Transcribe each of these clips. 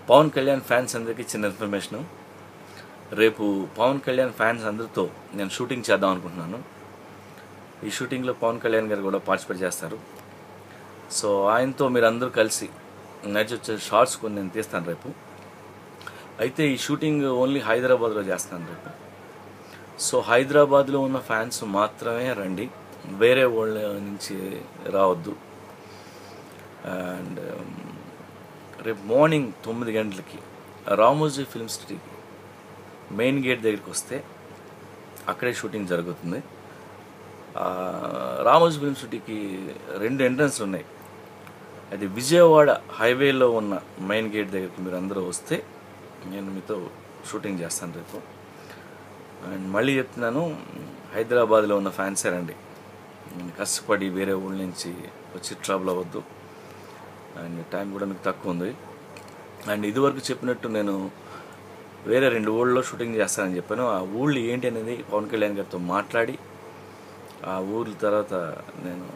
Pawan Kalyan fans అందరికీ చిన్న information. రేపు పవన్ కళ్యాణ్ ఫ్యాన్స్ అందరితో నేను షూటింగ్ చేద్దాం అనుకుంటున్నాను. ఈ షూటింగ్లో పవన్ కళ్యాణ్ గారు కూడా పార్టిసిపేట్ చేస్తారు. సో ఆయనతో మీరు అందరూ కలిసి నెక్స్ట్ వచ్చే షార్ట్స్ కొన్ని నేను తీస్తాను రేపు. అయితే ఈ షూటింగ్ ఓన్లీ హైదరాబాద్లో చేస్తాను రేపు. సో హైదరాబాద్లో ఉన్న ఫ్యాన్స్ మాత్రమే రండి, వేరే వాళ్ళ నుంచి రావద్దు. అండ్ రేపు మార్నింగ్ 9 గంటలకి రామోజీ ఫిల్మ్ సిటీకి మెయిన్ గేట్ దగ్గరికి వస్తే అక్కడే షూటింగ్ జరుగుతుంది. రామోజీ ఫిల్మ్ సిటీకి 2 ఎంట్రన్స్లు ఉన్నాయి. అది విజయవాడ హైవేలో ఉన్న మెయిన్ గేట్ దగ్గరికి మీరు అందరూ వస్తే నేను మీతో షూటింగ్ చేస్తాను రేపు. అండ్ మళ్ళీ చెప్తున్నాను, హైదరాబాద్లో ఉన్న ఫ్యాన్సే రండి, కష్టపడి వేరే ఊళ్ళ నుంచి వచ్చి ట్రబుల్ అవ్వద్దు. అండ్ టైం కూడా మీకు తక్కువ ఉంది. అండ్ ఇదివరకు చెప్పినట్టు నేను వేరే 2 ఊళ్ళలో షూటింగ్ చేస్తానని చెప్పాను. ఆ ఊళ్ళు ఏంటి అనేది పవన్ కళ్యాణ్ గారితో మాట్లాడి ఆ ఊర్ల తర్వాత నేను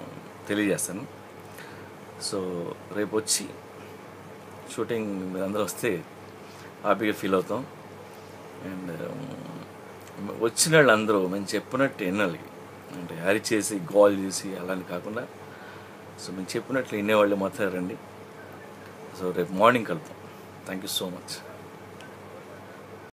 తెలియజేస్తాను. సో రేపు వచ్చి షూటింగ్ మీరు అందరూ వస్తే హ్యాపీగా ఫీల్ అవుతాం. అండ్ వచ్చిన వాళ్ళు అందరూ మేము చెప్పినట్టు వినాలి, అంటే అరిచేసి గోల్ చేసి అలాని కాకుండా సో మేము చెప్పినట్లు వినేవాళ్ళు మాత్రం రండి. సో రేపు మార్నింగ్ కలుద్దాం. Thank you so much.